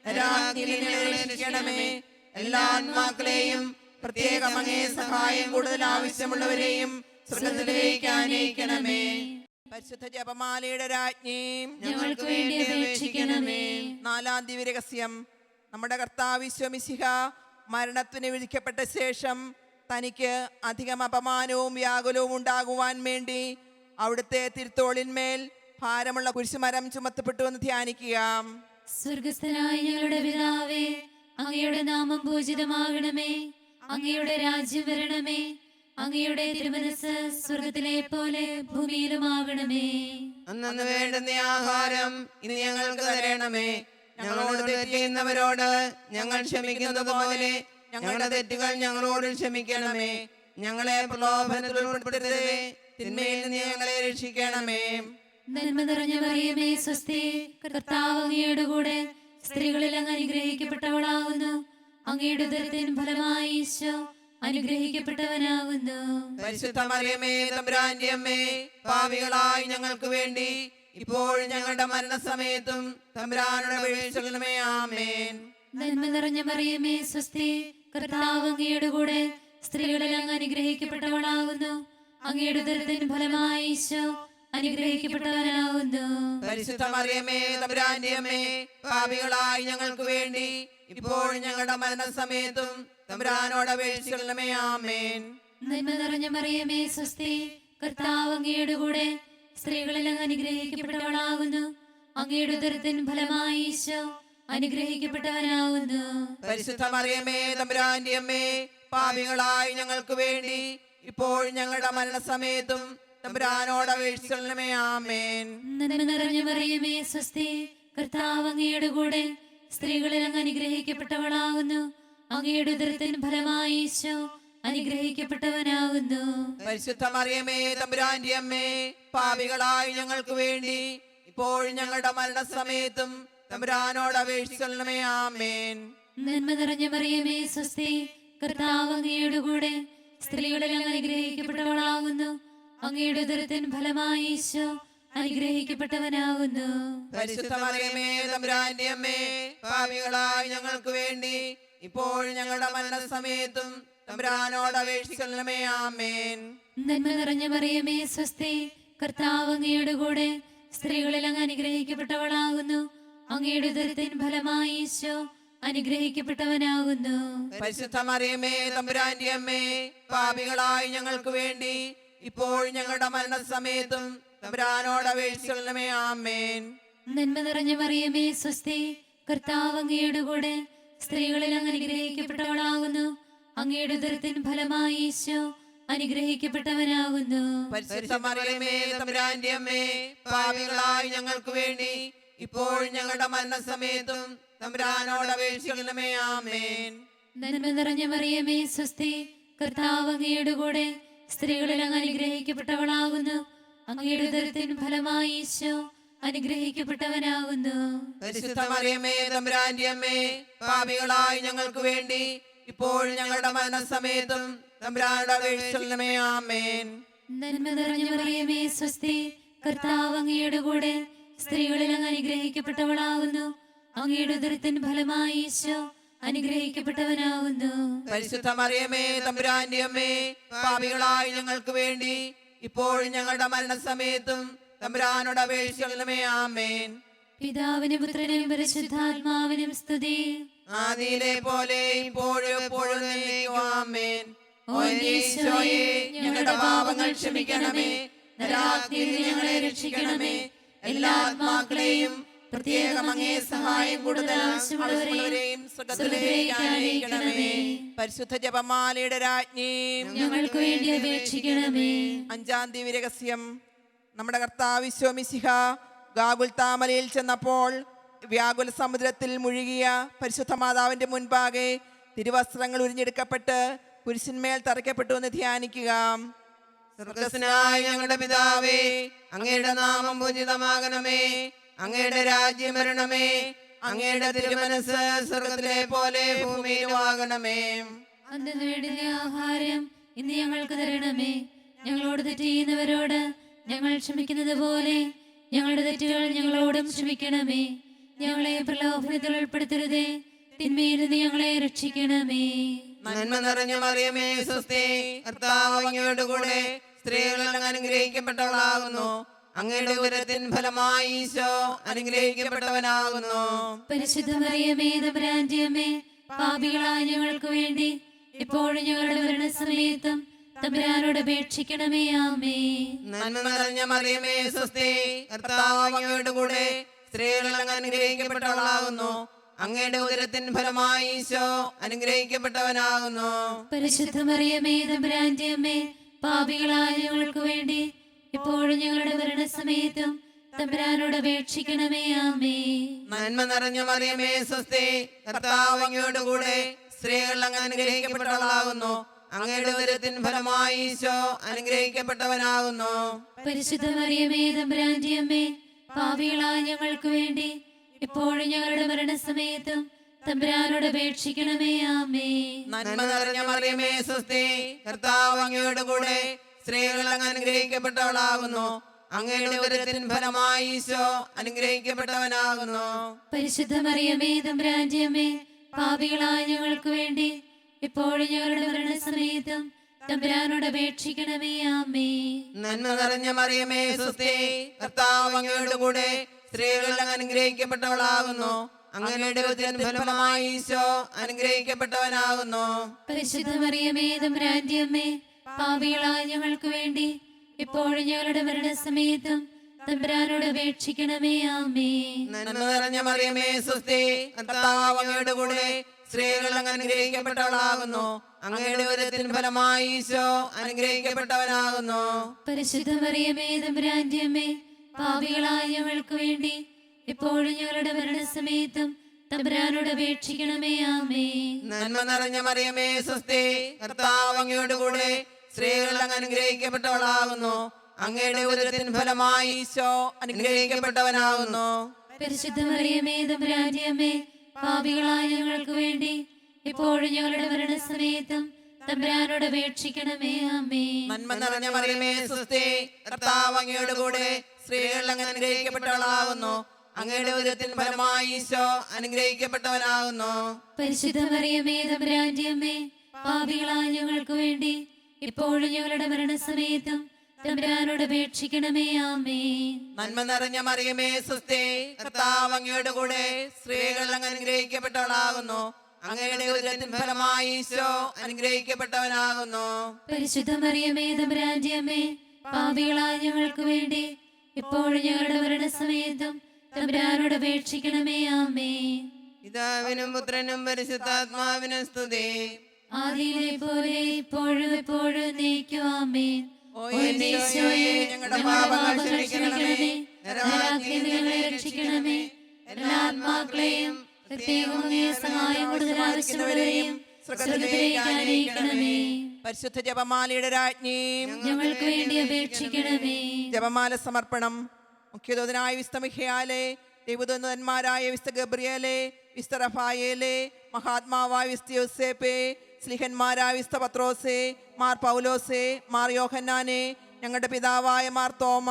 നരകാഗ്നിയിൽ എന്നെ രക്ഷിക്കണമേ. എല്ലാ ആത്മാക്കളെയും പ്രത്യേകം അങ്ങേ സഹായം കൂടുതൽ ആവശ്യമുള്ളവരെയും സ്വർഗ്ഗത്തിലേക്ക് ആനയിക്കണമേ. പരിശുദ്ധ ജപമാലയുടെ രാജ്ഞിയും ഞങ്ങൾക്ക് വേണ്ടി അപേക്ഷിക്കണമേ. നാലാം ദിവ്യരഹസ്യം. നമ്മുടെ കർത്താവ് ഈശോ മിശിഹ മരണത്തിന് വിധിക്കപ്പെട്ട ശേഷം തനിക്ക് അധികം അപമാനവും വ്യാകുലവും ഉണ്ടാകുവാൻ വേണ്ടി അവിടുത്തെ തിരുത്തോളിന്മേൽ ഭാരമുള്ള കുരിശുമരം ചുമത്തപ്പെട്ടു എന്ന് ധ്യാനിക്കുക. സ്വർഗസ്ഥനായ ഞങ്ങളുടെ പിതാവേ, അങ്ങയുടെ നാമം പൂജിതമാകണമേ. അങ്ങയുടെ രാജ്യം വരണമേ. അങ്ങയുടെ തിരുമനസ് സ്വർഗത്തിലെ പോലെ ഭൂമിയിലുമാകണമേ. അന്നു വേണ്ടുന്ന ആഹാരം ഇനി ഞങ്ങൾക്ക് തരണമേ. ഞങ്ങളോട് തെറ്റ് ചെയ്യുന്നവരോട് ഞങ്ങൾ ക്ഷമിക്കുന്നത് പോലെ ഞങ്ങളുടെ തെറ്റുകൾ ഞങ്ങളോട് ക്ഷമിക്കണമേ. ഞങ്ങളെ പ്രലോഭനത്തിൽ ഉൾപ്പെടുത്തരുതേ, തിന്മയിൽ നിന്ന് ഞങ്ങളെ രക്ഷിക്കണമേ. നന്മ നിറഞ്ഞ മറിയമേ സ്വസ്തി, കർത്താവ് അങ്ങയുടെ കൂടെ സ്ത്രീകളിൽ അങ്ങ് അനുഗ്രഹിക്കപ്പെട്ടവളാകുന്നു. അങ്ങയുടെ ഉദരത്തിൻ ഫലമായി ഈശോ അനുഗ്രഹിക്കപ്പെട്ടവനാകുന്നു. പരിശുദ്ധ മറിയമേ തമ്പുരാന്റെ അമ്മേ, പാപികളായി ഞങ്ങൾക്ക് വേണ്ടി ഇപ്പോഴും ഞങ്ങളുടെ മരണസമയത്തും തമ്പുരാനോട് അപേക്ഷിക്കണമേ. ആമേൻ. നന്മ നിറഞ്ഞ മറിയമേ സ്വസ്തി, കർത്താവ് അങ്ങയുടെ കൂടെ സ്ത്രീകളിൽ അങ്ങ് അനുഗ്രഹിക്കപ്പെട്ടവളാകുന്നു. അങ്ങയുടെ ഉദരത്തിൻ ഫലമായി ഈശോ അനുഗ്രഹിക്കപ്പെട്ടവനാകുന്നു. പരിശുദ്ധ മറിയമേ തമ്പുരാന്റെ അമ്മേ, പാപികളായി ഞങ്ങൾക്ക് വേണ്ടി ഇപ്പോഴും ഞങ്ങളുടെ മരണസമയത്തും തമ്പുരാനോട് അപേക്ഷിക്കണമേ. ആമേൻ. നന്മ നിറഞ്ഞ മറിയമേ സ്വസ്തി, കർത്താവ് അങ്ങയുടെ കൂടെ സ്ത്രീകളിൽ അങ്ങ് അനുഗ്രഹിക്കപ്പെട്ടവളാകുന്നു. അങ്ങയുടെ ഉദരത്തിൻ ഫലമായി ഈശോ അനുഗ്രഹിക്കപ്പെട്ടവനാകുന്നു. പരിശുദ്ധ മറിയമേ തമ്പുരാന്റെ അമ്മേ, പാപികളായി ഞങ്ങൾക്ക് വേണ്ടി ഇപ്പോഴും ഞങ്ങളുടെ മരണസമയത്തും തമ്പുരാനോട് അപേക്ഷിക്കണമേ. ആമേൻ. നന്മ നിറഞ്ഞ മറിയമേ സ്വസ്തി, കർത്താവ് അങ്ങയുടെ കൂടെ സ്ത്രീകളിൽ അങ്ങ് അനുഗ്രഹിക്കപ്പെട്ടവളാകുന്നു. അങ്ങയുടെ ഉദരത്തിൻ ഫലമായി ഈശോ അനുഗ്രഹിക്കപ്പെട്ടവനാകുന്നു. പരിശുദ്ധ മറിയമേ തമ്പുരാന്റെ അമ്മേ, പാപികളായി ഞങ്ങൾക്ക് വേണ്ടി ഇപ്പോഴും ഞങ്ങളുടെ മരണസമയത്തും തമ്പുരാനോട് അപേക്ഷിക്കണമേ. ആമേൻ. നന്മ നിറഞ്ഞ മറിയമേ സ്വസ്തി, കർത്താവ് അങ്ങയുടെ കൂടെ സ്ത്രീകളിൽ അങ്ങ് അനുഗ്രഹിക്കപ്പെട്ടവളാകുന്നു. അങ്ങയുടെ ഉദരത്തിൻ ഫലമായി ഈശോ അനുഗ്രഹിക്കപ്പെട്ടവനാകുന്നു. പരിശുദ്ധ മറിയമേ തമ്പുരാന്റെ അമ്മേ, പാപികളായി ഞങ്ങൾക്ക് വേണ്ടി ഇപ്പോഴും ഞങ്ങളുടെ മരണസമയത്തും തമ്പുരാനോട് അപേക്ഷിക്കണമേ. ആമേൻ. നന്മ നിറഞ്ഞ മറിയമേ സ്വസ്തി, കർത്താവ് അങ്ങയുടെ കൂടെ സ്ത്രീകളിൽ അങ്ങ് അനുഗ്രഹിക്കപ്പെട്ടവളാകുന്നു. അങ്ങയുടെ ഉദരത്തിൻ ഫലമായി ഈശോ അനുഗ്രഹിക്കപ്പെട്ടവനാകുന്നു. പരിശുദ്ധ മറിയമേ തമ്പുരാന്റെ അമ്മേ, പാപികളായി ഞങ്ങൾക്ക് വേണ്ടി ഇപ്പോഴും ഞങ്ങളുടെ മരണസമയത്തും തമ്പുരാനോട് അപേക്ഷിക്കണമേ. ആമേൻ. നന്മ നിറഞ്ഞ മറിയമേ സ്വസ്തി, കർത്താവ് അങ്ങയുടെ കൂടെ സ്ത്രീകളിൽ അങ്ങ് അനുഗ്രഹിക്കപ്പെട്ടവളാകുന്നു. അങ്ങയുടെ ഉദരത്തിൻ ഫലമായി ഈശോ അനുഗ്രഹിക്കപ്പെട്ടവനാകുന്നു. പരിശുദ്ധ മറിയമേ തമ്പുരാന്റെ അമ്മേ, പാപികളായി ഞങ്ങൾക്ക് വേണ്ടി ഇപ്പോഴും ഞങ്ങളുടെ മരണസമയത്തും തമ്പുരാനോട് അപേക്ഷിക്കണമേ. ആമേൻ. നന്മ നിറഞ്ഞ മറിയമേ സ്വസ്തി, കർത്താവ് അങ്ങയുടെ കൂടെ സ്ത്രീകളിൽ അങ്ങ് അനുഗ്രഹിക്കപ്പെട്ടവളാകുന്നു. അങ്ങയുടെ ഉദരത്തിൻ ഫലമായി ഈശോ അനുഗ്രഹിക്കപ്പെട്ടവനാകുന്നു. പരിശുദ്ധ മറിയമേ തമ്പുരാന്റെ അമ്മേ, പാപികളായി ഞങ്ങൾക്ക് വേണ്ടി ഇപ്പോഴും ഞങ്ങളുടെ മരണസമയത്തും തമ്പുരാനോട് അപേക്ഷിക്കണമേ. ആമേൻ. നന്മ നിറഞ്ഞ മറിയമേ സ്വസ്തി, കർത്താവ് അങ്ങയുടെ കൂടെ സ്ത്രീകളിൽ അങ്ങ് അനുഗ്രഹിക്കപ്പെട്ടവളാകുന്നു. അങ്ങയുടെ ഉദരത്തിൻ ഫലമായി ഈശോ അനുഗ്രഹിക്കപ്പെട്ടവനാകുന്നു. പരിശുദ്ധ മറിയമേ തമ്പുരാന്റെ അമ്മേ, പാപികളായ ഞങ്ങൾക്ക് വേണ്ടി ഇപ്പോഴും ഞങ്ങളുടെ മരണസമയത്തും തമ്പുരാനോട് അപേക്ഷിക്കണമേ. ആമേൻ. പിതാവിനും പുത്രനും പരിശുദ്ധാത്മാവിനും സ്തുതി. ആദിയിലെ പോലെ ഇപ്പോഴും എപ്പോഴും എന്നേക്കും. ആമേൻ. ഓ ഈശോയേ, ഞങ്ങളുടെ പാപങ്ങൾ ക്ഷമിക്കണമേ, നരകാഗ്നിയിൽ നിന്ന് ഞങ്ങളെ രക്ഷിക്കണമേ. എല്ലാ ആത്മാക്കളെയും പ്രത്യേകം അങ്ങേ സഹായം കൂടുതൽ ആവശ്യമുള്ളവരെയും സ്വർഗ്ഗത്തിലേക്ക് ആനയിക്കണമേ. പരിശുദ്ധ ജപമാലയുടെ രാജ്ഞിയും ഞങ്ങൾക്ക് വേണ്ടി അപേക്ഷിക്കണമേ. അഞ്ചാം ദിവ്യരഹസ്യം. നമ്മുടെ കർത്താവ് ഈശോ മിശിഹ ഗാഗുൽത്താമലയിൽ ചെന്നപ്പോൾ വ്യാകുല സമുദ്രത്തിൽ മുഴുകിയ പരിശുദ്ധ മാതാവിന്റെ മുൻപാകെ തിരുവസ്ത്രങ്ങൾ ഉരിഞ്ഞെടുക്കപ്പെട്ട് കുരിശിന്മേൽ തറയ്ക്കപ്പെട്ടു എന്ന് ധ്യാനിക്കുക. സ്വർഗ്ഗസ്ഥനായ ഞങ്ങളുടെ പിതാവേ, അങ്ങയുടെ നാമം പൂജിതമാകണമേ, അങ്ങയുടെ രാജ്യം വരണമേ, അങ്ങയുടെ തിരുമനസ് സ്വർഗ്ഗത്തിലെ പോലെ ഭൂമിയിലുമാകണമേ. അന്നു വേണ്ടുന്ന ആഹാരം ഇന്ന് ഞങ്ങൾക്ക് തരണമേ. ഞങ്ങളോട് തെറ്റ് ചെയ്യുന്നവരോട് ഞങ്ങൾ ക്ഷമിക്കുന്നത് പോലെ ഞങ്ങളുടെ തെറ്റുകൾ ഞങ്ങളോടും ക്ഷമിക്കണമേ. ഞങ്ങളെ പ്രലോഭനത്തിൽ ഉൾപ്പെടുത്തരുതേ, തിന്മയിൽ നിന്ന് ഞങ്ങളെ രക്ഷിക്കണമേ. നന്മ നിറഞ്ഞ മറിയമേ സ്വസ്തി, കർത്താവ് അങ്ങയോട് കൂടെ സ്ത്രീകൾ അങ്ങ് അനുഗ്രഹിക്കപ്പെട്ടവളാകുന്നു. അങ്ങയുടെ ഉദരത്തിൻ ഫലമായി ഈശോ അനുഗ്രഹിക്കപ്പെട്ടവനാകുന്നു. പരിശുദ്ധ മറിയമേ തമ്പുരാന്റെ അമ്മേ, പാപികളായ ഞങ്ങൾക്ക് വേണ്ടി ഇപ്പോഴും ഞങ്ങളുടെ മരണസമയത്തും തമ്പുരാനോട് അപേക്ഷിക്കണമേ. ആമേൻ. നന്മ നിറഞ്ഞ മറിയമേ സ്വസ്തി, കർത്താവ് അങ്ങയോട് കൂടെ സ്ത്രീകൾ അങ്ങ് അനുഗ്രഹിക്കപ്പെട്ടവളാകുന്നു. അങ്ങയുടെ ഉദരത്തിൻ ഫലമായി ഈശോ അനുഗ്രഹിക്കപ്പെട്ടവനാകുന്നു. പരിശുദ്ധ മറിയമേ തമ്പുരാന്റെ അമ്മേ, പാപികളായ ഞങ്ങൾക്ക് വേണ്ടി ഇപ്പോഴും ഞങ്ങളുടെ മരണസമയത്തും തമ്പുരാനോട് അപേക്ഷിക്കണമേ. ആമേൻ. നന്മ നിറഞ്ഞ മറിയമേ സ്വസ്തി, കർത്താവ് അങ്ങയോട് കൂടെ സ്ത്രീകൾ അങ്ങ് അനുഗ്രഹിക്കപ്പെട്ടവളാകുന്നു. അങ്ങയുടെ ഉദരത്തിൻ ഫലമായി ഈശോ അനുഗ്രഹിക്കപ്പെട്ടവനാകുന്നു. പരിശുദ്ധ മറിയമേ തമ്പുരാന്റെ അമ്മേ, പാപികളായ ഞങ്ങൾക്ക് വേണ്ടി ഇപ്പോഴും ഞങ്ങളുടെ മരണസമയത്തും തമ്പുരാനോട് അപേക്ഷിക്കണമേ. ആമേൻ. നന്മ നിറഞ്ഞ മറിയമേ സ്വസ്തി, കർത്താവ് അങ്ങയോട് കൂടെ സ്ത്രീകൾ അങ്ങ് അനുഗ്രഹിക്കപ്പെട്ടവളാകുന്നു. അങ്ങയുടെ ഉദരത്തിൻ ഫലമായി ഈശോ അനുഗ്രഹിക്കപ്പെട്ടവനാകുന്നു. പരിശുദ്ധ മറിയമേ തമ്പുരാന്റെ അമ്മേ, പാപികളായ ഞങ്ങൾക്ക് വേണ്ടി ഇപ്പോഴും ഞങ്ങളുടെ മരണസമയത്തും തമ്പുരാനോട് അപേക്ഷിക്കണമേ. ആമേൻ. നന്മ നിറഞ്ഞ മറിയമേ സ്വസ്തി, കർത്താവ് അങ്ങയോട് കൂടെ സ്ത്രീകൾ അങ്ങ് അനുഗ്രഹിക്കപ്പെട്ടവളാകുന്നു. അങ്ങയുടെ ഉദരത്തിൻ ഫലമായി ഈശോ അനുഗ്രഹിക്കപ്പെട്ടവനാകുന്നു. പരിശുദ്ധ മറിയമേ തമ്പുരാന്റെ അമ്മേ, പാപികളായ ഞങ്ങൾക്ക് വേണ്ടി ഇപ്പോഴും ഞങ്ങളുടെ മരണസമയത്തും തമ്പുരാനോട് അപേക്ഷിക്കണമേ. ആമേൻ. നന്മ നിറഞ്ഞ മറിയമേ സ്വസ്തി, കർത്താവ് അങ്ങയോട് കൂടെ സ്ത്രീകൾ അങ്ങ് അനുഗ്രഹിക്കപ്പെട്ടവളാകുന്നു. അങ്ങയുടെ ഉദരത്തിൻ ഫലമായി ഈശോ അനുഗ്രഹിക്കപ്പെട്ടവനാകുന്നു. പരിശുദ്ധ മറിയമേ തമ്പുരാന്റെ അമ്മേ, പാപികളായ ഞങ്ങൾക്ക് വേണ്ടി ഇപ്പോഴും ഞങ്ങളുടെ മരണസമയത്തും തമ്പുരാനോട് അപേക്ഷിക്കണമേ. ആമേൻ. നന്മ നിറഞ്ഞ മറിയമേ സ്വസ്തി, കർത്താവ് അങ്ങയോട് കൂടെ സ്ത്രീകൾ അങ്ങ് അനുഗ്രഹിക്കപ്പെട്ടവളാകുന്നു. അങ്ങയുടെ ഉദരത്തിൻ ഫലമായി ഈശോ അനുഗ്രഹിക്കപ്പെട്ടവനാകുന്നു. പരിശുദ്ധ മറിയമേ തമ്പുരാന്റെ അമ്മേ, പാപികളായ ഞങ്ങൾക്ക് വേണ്ടി ഇപ്പോഴും ഞങ്ങളുടെ മരണസമയത്തും തമ്പുരാനോട് അപേക്ഷിക്കണമേ. ആമേൻ. നന്മ നിറഞ്ഞ മറിയമേ സ്വസ്തി, കർത്താവ് അങ്ങയോട് കൂടെ സ്ത്രീകൾ അങ്ങ് അനുഗ്രഹിക്കപ്പെട്ടവളാകുന്നു. അങ്ങയുടെ ഉദരത്തിൻ ഫലമായി ഈശോ അനുഗ്രഹിക്കപ്പെട്ടവനാകുന്നു. പരിശുദ്ധ മറിയമേ തമ്പുരാന്റെ അമ്മേ, പാപികളായ ഞങ്ങൾക്ക് വേണ്ടി ഇപ്പോഴും ഞങ്ങളുടെ മരണസമയത്തും തമ്പുരാനോട് അപേക്ഷിക്കണമേ. ആമേൻ. നന്മ നിറഞ്ഞ മറിയമേ സ്വസ്തി, കർത്താവ് അങ്ങയോട് കൂടെ സ്ത്രീകൾ അങ്ങ് അനുഗ്രഹിക്കപ്പെട്ടവളാകുന്നു. അങ്ങയുടെ ഉദരത്തിൻ ഫലമായി ഈശോ അനുഗ്രഹിക്കപ്പെട്ടവനാകുന്നു. പരിശുദ്ധ മറിയമേ തമ്പുരാന്റെ അമ്മേ, പാപികളായ ഞങ്ങൾക്ക് വേണ്ടി ഇപ്പോഴും ഞങ്ങളുടെ മരണസമയത്തും തമ്പുരാനോട് അപേക്ഷിക്കണമേ. ആമേൻ. പിതാവിനും പുത്രനും പരിശുദ്ധാത്മാവിനും സ്തുതി. ആദിയിലെ പോലെ ഇപ്പോഴും എപ്പോഴും എന്നേക്കും. ആമേൻ. ഓ ഈശോയെ, ഞങ്ങളുടെ പാപങ്ങൾ ക്ഷമിക്കണമേ, നരകാഗ്നിയിൽ നിന്ന് ഞങ്ങളെ രക്ഷിക്കണമേ. എല്ലാ ആത്മാക്കളെയും പ്രത്യേകം അങ്ങേ സഹായം കൂടുതൽ ആവശ്യമുള്ളവരെയും സ്വർഗ്ഗത്തിലേക്ക് ആനയിക്കണമേ. പരിശുദ്ധ ജപമാലയുടെ രാജ്ഞിയും ഞങ്ങൾക്ക് വേണ്ടി അപേക്ഷിക്കണമേ. ജപമാല സമർപ്പണം. മുഖ്യദൂതനായ വിശുദ്ധ മിഖായേലേ, ദൈവദൂതന്മാരായ വിശുദ്ധ ഗബ്രിയേലേ, വിശുദ്ധ റഫായേലേ, മഹാത്മാവായ വിശുദ്ധ യോസേപ്പേ, സ്ലിഹന്മാരായ വിശുദ്ധ പത്രോസേ, മാർ പൗലോസേ, മാർ യോഹന്നാനെ, ഞങ്ങളുടെ പിതാവായ മാർ തോമ,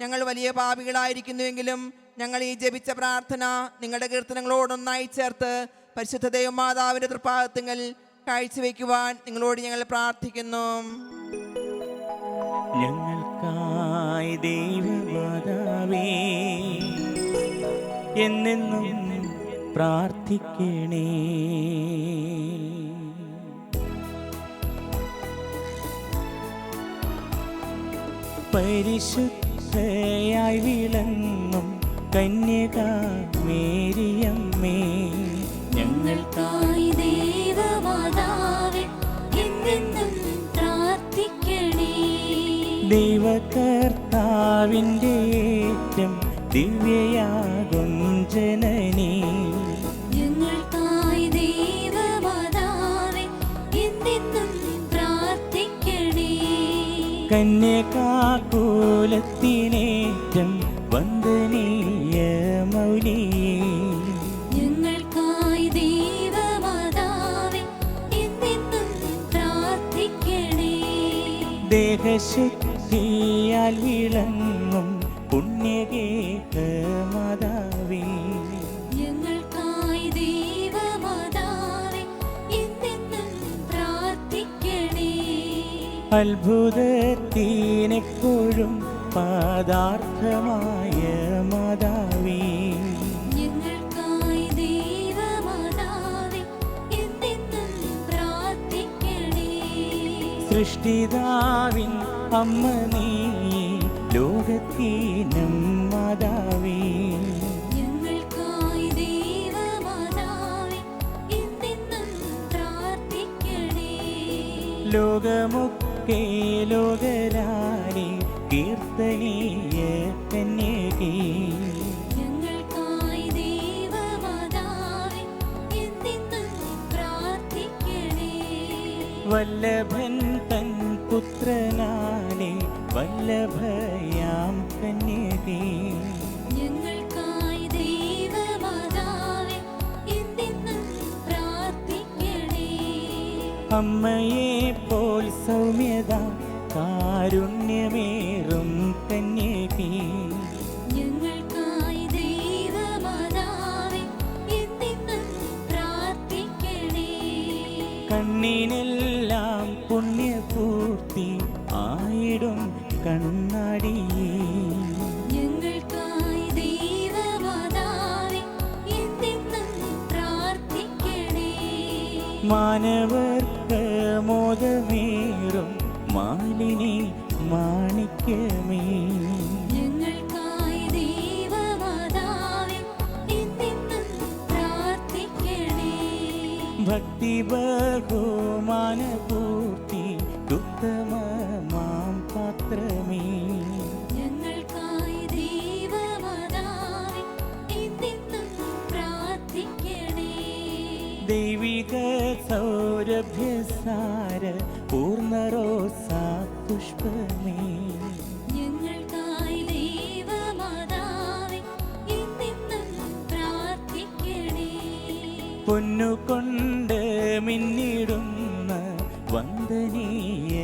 ഞങ്ങൾ വലിയ പാപികളായിരിക്കുന്നുവെങ്കിലും ഞങ്ങൾ ഈ ജപിച്ച പ്രാർത്ഥന നിങ്ങളുടെ കീർത്തനങ്ങളോടൊന്നായി ചേർത്ത് പരിശുദ്ധ ദൈവമാതാവിന്റെ തൃപ്പാദത്തിൽ കാഴ്ചവെക്കുവാൻ നിങ്ങളോട് ഞങ്ങൾ പ്രാർത്ഥിക്കുന്നു. ഞങ്ങൾക്കായി ദൈവമാതാവേ എന്നെന്നും പ്രാർത്ഥിക്കണേ. പരിശുദ്ധയായി വിളങ്ങും കന്യകാമേരിയമ്മേ, ഞങ്ങൾക്കായി ദൈവമാതാവേ എന്നെന്നും പ്രാർത്ഥിക്കണേ. ദൈവകർത്താവിൻ്റെ ഏറ്റം ദിവ്യയാകും ജനനീ, ഞങ്ങൾക്കായി ദൈവമാതാവേ എന്നെന്നും പ്രാർത്ഥിക്കണേ. കന്യകാകുലത്തിനേറ്റം വന്ദനീയ മൗലിയേ, ഞങ്ങൾക്കായി ദൈവമാതാവേ എന്നെന്നും പ്രാർത്ഥിക്കണേ. ദേഹശക്തിയാൽ വിളങ്ങും പുണ്യഗേഹമാതാവേ, ഞങ്ങൾക്കായി ദൈവമാതാവേ എന്നെന്നും പ്രാർത്ഥിക്കണേ. അത്ഭുതത്തിനെപ്പോഴും പദാർത്ഥമായ മാതാവേ, ഞങ്ങൾക്കായി ദൈവമാതാവേ എന്നെന്നും പ്രാർത്ഥിക്കണേ. സൃഷ്ടിതാവിൻ അമ്മ നീ ലോകത്തിനും മാതാവേ, ഞങ്ങൾക്കായി ദൈവമാതാവേ എന്നെന്നും പ്രാർത്ഥിക്കണേ. ലോകമൊക്കെ ലോകരാണി കീർത്തനീയ കന്യകേ, ഞങ്ങൾക്കായി ദൈവമാതാവേ എന്നെന്നും പ്രാർത്ഥിക്കണേ. വല്ലഭൻ തൻ പുത്രനാലെ വല്ലഭയാം കന്യകേ, ഞങ്ങൾക്കായി ദൈവമാതാവേ എന്നെന്നും പ്രാർത്ഥിക്കണേ. അമ്മയെ പോൽ സൗമ്യത കാരുണ്യമേറും കന്യകേ, ഞങ്ങൾക്കായി ദൈവമാതാവേ എന്നെന്നും പ്രാർത്ഥിക്കണേ. കണ്ണിനെല്ലാം പുണ്യപൂർത്തി ആയിടും കണ്ണാടിയേ, ഞങ്ങൾക്കായി ദൈവമാതാവേ എന്നെന്നും പ്രാർത്ഥിക്കണേ. മാനവർക്ക് മോദമേറും മാലിനി മാണിക്യമേ, ഞങ്ങൾക്കായി ദൈവമാതാവേ എന്നെന്നും പ്രാർത്ഥിക്കണേ. ഭക്തി ബഹുമാനപൂർത്തി ഉത്തമമാം പാത്രമേ, ഞങ്ങൾക്കായി ദൈവമാതാവേ എന്നെന്നും പ്രാർത്ഥിക്കണേ. ദൈവിക സൗരഭ്യസാര പൂർണ്ണറോസാ പുഷ്പമേ, ഞങ്ങൾക്കായി ദൈവമാതാവേ എന്നെന്നും പ്രാർത്ഥിക്കണേ. പൊന്നുകൊണ്ട് മിന്നിടുന്ന വന്ദനീയ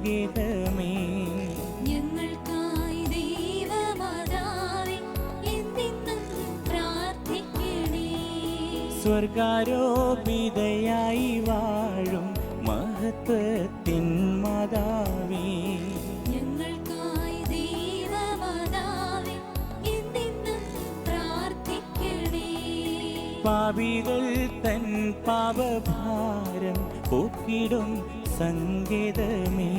ഗീതമേ, ഞങ്ങൾക്കായി ദൈവമാതാവേ എന്നെന്നും പ്രാർത്ഥിക്കണേ. സ്വർഗാരോപിതയായി വാഴും മഹത്വത്തിൻ മാതാവേ, ഞങ്ങൾക്കായി ദൈവമാതാവേ എന്നെന്നും പ്രാർത്ഥിക്കണേ. പാപികൾ തൻ പാപഭാരം പോക്കിടും സങ്കേതമേ,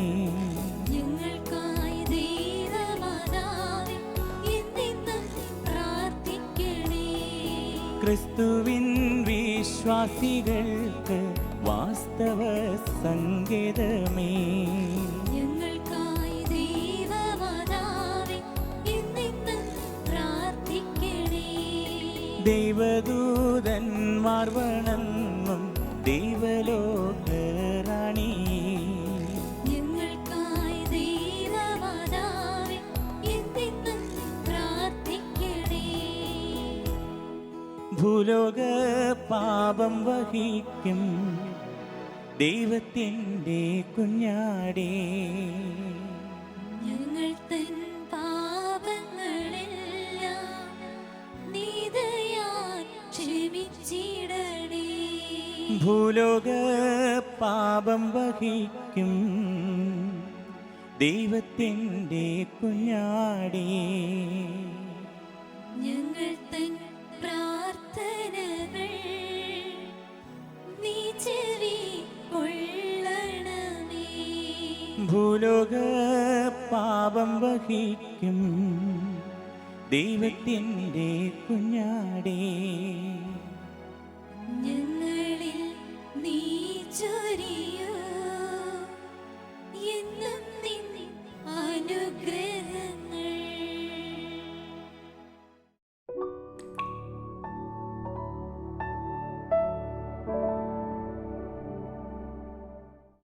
ഞങ്ങൾക്കായി ദൈവമാതാവേ എന്നെന്നും പ്രാർത്ഥിക്കണേ. ക്രിസ്തുവിൻ വിശ്വാസികൾക്ക് വാസ്തവ സങ്കേതമേ, ഞങ്ങൾക്കായി ദൈവമാതാവേ എന്നെന്നും പ്രാർത്ഥിക്കണേ. ദൈവദൂതന്മാർ വണങ്ങും ദൈവലോകറാണി, ഞങ്ങൾക്കായി ദൈവമാതാവേ എന്നെന്നും പ്രാർത്ഥിക്കണേ. ഭൂലോക പാപം വഹിക്കും ദൈവത്തിൻ്റെ കുഞ്ഞാടേ, ഞങ്ങൾ തൻ പാപങ്ങളെല്ലാം ഭൂലോക പാപം വഹിക്കും ദൈവത്തിൻ്റെ കുഞ്ഞാടേ. ഞങ്ങൾ തൻ പ്രാർത്ഥനകൾ നീ ചെവിക്കൊള്ളണമേ. ഭൂലോക പാപം വഹിക്കും ദൈവത്തിൻ്റെ കുഞ്ഞാടേ.